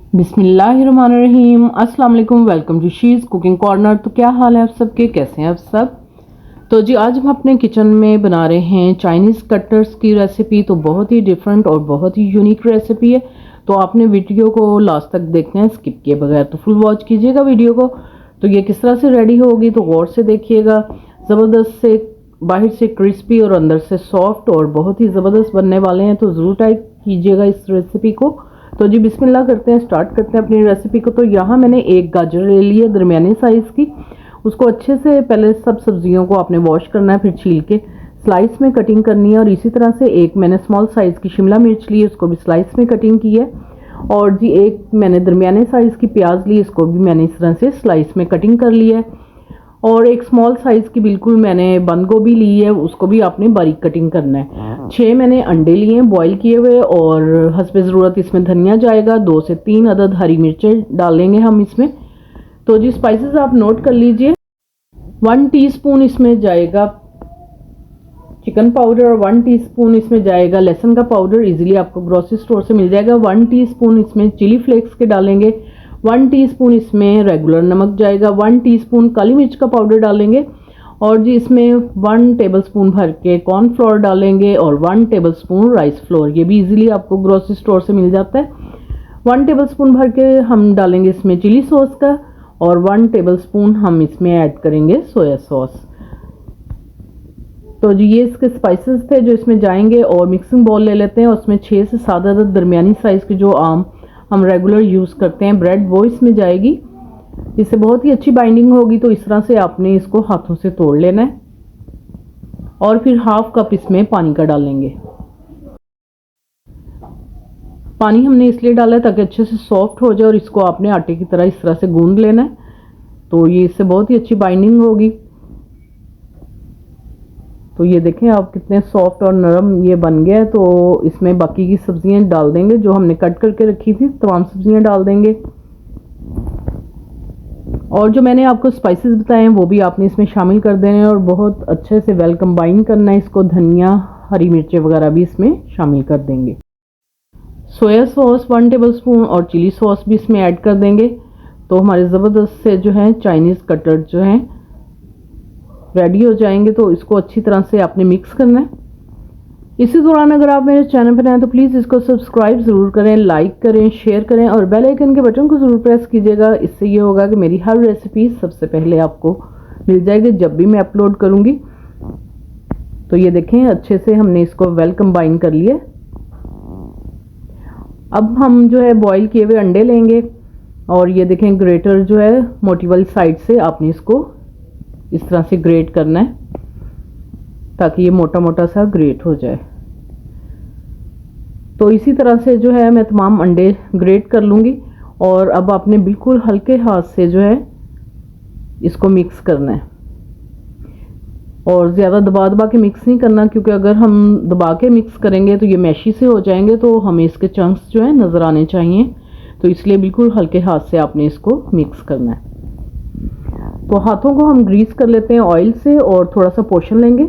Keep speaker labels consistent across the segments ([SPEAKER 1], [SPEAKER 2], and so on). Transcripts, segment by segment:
[SPEAKER 1] बिस्मिल्लाहिर्रहमानिर्रहीम। अस्सलाम वालेकुम। Welcome to she's cooking corner. तो क्या हाल है आप सबके, कैसे हैं आप सब। तो जी आज हम अपने किचन में बना रहे हैं चाइनीज़ कटर्स की रेसिपी। तो बहुत ही डिफरेंट और बहुत ही यूनिक रेसिपी है। तो आपने वीडियो को लास्ट तक देखना है, स्किप किए बगैर। तो फुल वॉच कीजिएगा वीडियो को। तो ये किस तरह से रेडी होगी तो गौर से देखिएगा। ज़बरदस्त से, बाहर से क्रिस्पी और अंदर से सॉफ्ट और बहुत ही ज़बरदस्त बनने वाले हैं। तो ज़रूर ट्राई कीजिएगा इस रेसिपी को। तो जी बिस्मिल्लाह करते हैं, स्टार्ट करते हैं अपनी रेसिपी को। तो यहाँ मैंने एक गाजर ले ली है दरमियानी साइज़ की। उसको अच्छे से पहले सब सब्जियों को आपने वॉश करना है, फिर छील के स्लाइस में कटिंग करनी है। और इसी तरह से एक मैंने स्मॉल साइज़ की शिमला मिर्च ली है, उसको भी स्लाइस में कटिंग की है। और जी एक मैंने दरमियाने साइज़ की प्याज ली, इसको भी मैंने इस तरह से स्लाइस में कटिंग कर लिया है। और एक स्मॉल साइज़ की बिल्कुल मैंने बंद गोभी ली है, उसको भी आपने बारीक कटिंग करना है। 6 मैंने अंडे लिए हैं बॉईल किए हुए। और हस्बे ज़रूरत इसमें धनिया जाएगा। 2 से 3 अदद हरी मिर्चें डालेंगे हम इसमें। तो जी स्पाइसेस आप नोट कर लीजिए। 1 टीस्पून इसमें जाएगा चिकन पाउडर और 1 टीस्पून इसमें जाएगा लहसुन का पाउडर। इजीली आपको ग्रोसरी स्टोर से मिल जाएगा। 1 टीस्पून इसमें चिली फ्लेक्स के डालेंगे। 1 टीस्पून इसमें रेगुलर नमक जाएगा। 1 टीस्पून काली मिर्च का पाउडर डालेंगे। और जी इसमें 1 टेबलस्पून भर के कॉर्नफ्लोर डालेंगे और 1 टेबलस्पून राइस फ्लोर। ये भी इजीली आपको ग्रोसरी स्टोर से मिल जाता है। 1 टेबलस्पून भर के हम डालेंगे इसमें चिली सॉस का। और 1 टेबलस्पून हम इसमें ऐड करेंगे सोया सॉस। तो जी ये इसके स्पाइसेस थे जो इसमें जाएंगे। और मिक्सिंग बाउल ले लेते हैं, उसमें 6 से 7 अदद दरमियानी साइज़ की जो आम हम रेगुलर यूज़ करते हैं ब्रेड, वो इसमें जाएगी। इससे बहुत ही अच्छी बाइंडिंग होगी। तो इस तरह से आपने इसको हाथों से तोड़ लेना है। और फिर हाफ कप इसमें पानी का डालेंगे। पानी हमने इसलिए डाला है ताकि अच्छे से सॉफ्ट हो जाए और इसको आपने आटे की तरह इस तरह से गूंद लेना है। तो ये इससे बहुत ही अच्छी बाइंडिंग होगी। तो ये देखें आप कितने सॉफ्ट और नरम ये बन गया है। तो इसमें बाकी की सब्जियां डाल देंगे जो हमने कट करके रखी थी, तमाम सब्जियां डाल देंगे। और जो मैंने आपको स्पाइसेस बताए हैं वो भी आपने इसमें शामिल कर देने हैं और बहुत अच्छे से वेल कंबाइन करना है इसको। धनिया, हरी मिर्चें वगैरह भी इसमें शामिल कर देंगे। सोया सॉस 1 टेबलस्पून और चिली सॉस भी इसमें ऐड कर देंगे। तो हमारे ज़बरदस्त से जो है चाइनीज़ कटलेट जो हैं रेडी हो जाएंगे। तो इसको अच्छी तरह से आपने मिक्स करना है। इसी दौरान अगर आप मेरे चैनल पर आए तो प्लीज़ इसको सब्सक्राइब ज़रूर करें, लाइक करें, शेयर करें और बेल आइकन के बटन को ज़रूर प्रेस कीजिएगा। इससे ये होगा कि मेरी हर रेसिपी सबसे पहले आपको मिल जाएगी जब भी मैं अपलोड करूँगी। तो ये देखें अच्छे से हमने इसको वेल कंबाइन कर लिया। अब हम जो है बॉईल किए हुए अंडे लेंगे। और ये देखें ग्रेटर जो है मोटी वाली साइड से आपने इसको इस तरह से ग्रेट करना है ताकि ये मोटा मोटा सा ग्रेट हो जाए। तो इसी तरह से जो है मैं तमाम अंडे ग्रेट कर लूँगी। और अब आपने बिल्कुल हल्के हाथ से जो है इसको मिक्स करना है। और ज़्यादा दबा दबा के मिक्स नहीं करना, क्योंकि अगर हम दबा के मिक्स करेंगे तो ये मैशी से हो जाएंगे। तो हमें इसके चंक्स जो है नज़र आने चाहिए। तो इसलिए बिल्कुल हल्के हाथ से आपने इसको मिक्स करना है। तो हाथों को हम ग्रीस कर लेते हैं ऑयल से और थोड़ा सा पोर्शन लेंगे।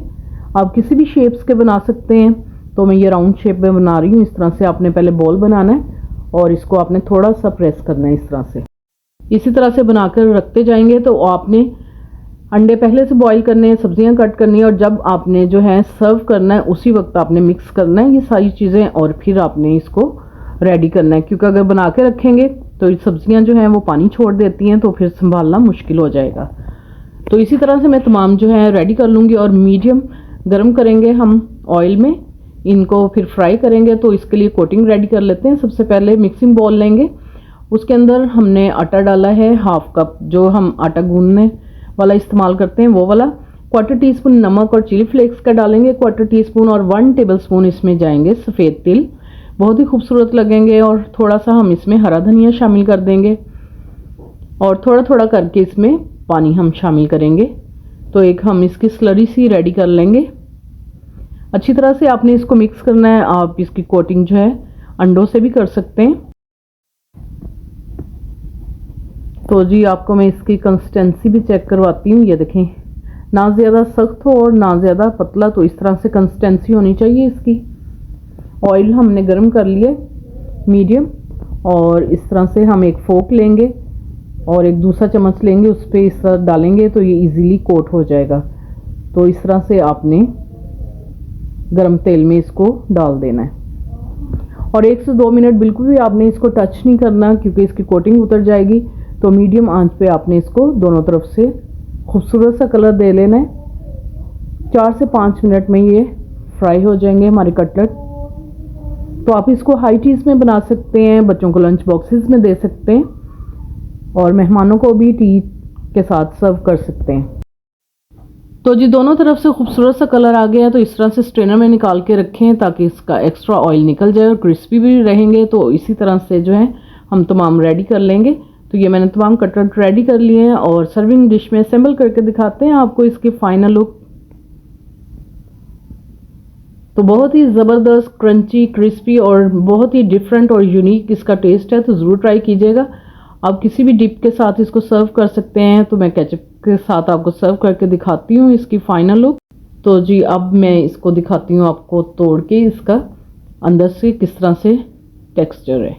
[SPEAKER 1] आप किसी भी शेप्स के बना सकते हैं। तो मैं ये राउंड शेप में बना रही हूँ। इस तरह से आपने पहले बॉल बनाना है और इसको आपने थोड़ा सा प्रेस करना है इस तरह से। इसी तरह से बनाकर रखते जाएंगे। तो आपने अंडे पहले से बॉईल करने हैं, सब्जियां कट करनी है और जब आपने जो है सर्व करना है उसी वक्त आपने मिक्स करना है ये सारी चीज़ें। और फिर आपने इसको रेडी करना है, क्योंकि अगर बना के रखेंगे तो सब्जियां जो हैं वो पानी छोड़ देती हैं, तो फिर संभालना मुश्किल हो जाएगा। तो इसी तरह से मैं तमाम जो है रेडी कर लूँगी। और मीडियम गर्म करेंगे हम ऑयल में, इनको फिर फ्राई करेंगे। तो इसके लिए कोटिंग रेडी कर लेते हैं। सबसे पहले मिक्सिंग बाउल लेंगे, उसके अंदर हमने आटा डाला है हाफ कप, जो हम आटा गूंदने वाला इस्तेमाल करते हैं वो वाला। 1/4 टीस्पून नमक और चिली फ्लेक्स का डालेंगे 1/4 टीस्पून। और 1 टेबलस्पून इसमें जाएंगे सफ़ेद तिल, बहुत ही खूबसूरत लगेंगे। और थोड़ा सा हम इसमें हरा धनिया शामिल कर देंगे और थोड़ा थोड़ा करके इसमें पानी हम शामिल करेंगे। तो एक हम इसकी स्लरी सी रेडी कर लेंगे। अच्छी तरह से आपने इसको मिक्स करना है। आप इसकी कोटिंग जो है अंडों से भी कर सकते हैं। तो जी आपको मैं इसकी कंसिस्टेंसी भी चेक करवाती हूँ। ये देखें, ना ज़्यादा सख्त हो और ना ज़्यादा पतला, तो इस तरह से कंसिस्टेंसी होनी चाहिए इसकी। ऑयल हमने गर्म कर लिया मीडियम। और इस तरह से हम एक फोक लेंगे और एक दूसरा चम्मच लेंगे, उस पर इस तरह डालेंगे तो ये इजीली कोट हो जाएगा। तो इस तरह से आपने गरम तेल में इसको डाल देना है और 1 से 2 मिनट बिल्कुल भी आपने इसको टच नहीं करना, क्योंकि इसकी कोटिंग उतर जाएगी। तो मीडियम आंच पे आपने इसको दोनों तरफ से खूबसूरत सा कलर दे लेना है। 4 से 5 मिनट में ये फ्राई हो जाएंगे हमारे कटलेट। तो आप इसको हाई टीज में बना सकते हैं, बच्चों को लंच बॉक्सेस में दे सकते हैं और मेहमानों को भी टी के साथ सर्व कर सकते हैं। तो जी दोनों तरफ से खूबसूरत सा कलर आ गया है, तो इस तरह से स्ट्रेनर में निकाल के रखें ताकि इसका एक्स्ट्रा ऑयल निकल जाए और क्रिस्पी भी रहेंगे। तो इसी तरह से जो है हम तमाम रेडी कर लेंगे। तो ये मैंने तमाम कटलेट रेडी कर लिए हैं और सर्विंग डिश में असेंबल करके दिखाते हैं आपको इसकी फाइनल लुक। तो बहुत ही ज़बरदस्त, क्रंची, क्रिस्पी और बहुत ही डिफरेंट और यूनिक इसका टेस्ट है, तो ज़रूर ट्राई कीजिएगा। आप किसी भी डिप के साथ इसको सर्व कर सकते हैं। तो मैं केचप के साथ आपको सर्व करके दिखाती हूँ इसकी फाइनल लुक। तो जी अब मैं इसको दिखाती हूँ आपको तोड़ के, इसका अंदर से किस तरह से टेक्सचर है।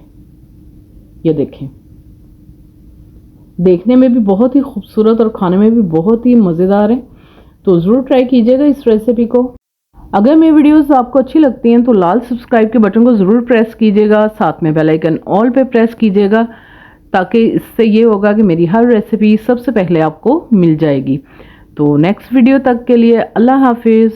[SPEAKER 1] ये देखें, देखने में भी बहुत ही खूबसूरत और खाने में भी बहुत ही मज़ेदार है। तो ज़रूर ट्राई कीजिएगा इस रेसिपी को। अगर मेरी वीडियोस आपको अच्छी लगती हैं तो लाल सब्सक्राइब के बटन को ज़रूर प्रेस कीजिएगा, साथ में बेल आइकन ऑल पे प्रेस कीजिएगा, ताकि इससे ये होगा कि मेरी हर रेसिपी सबसे पहले आपको मिल जाएगी। तो नेक्स्ट वीडियो तक के लिए अल्लाह हाफिज़।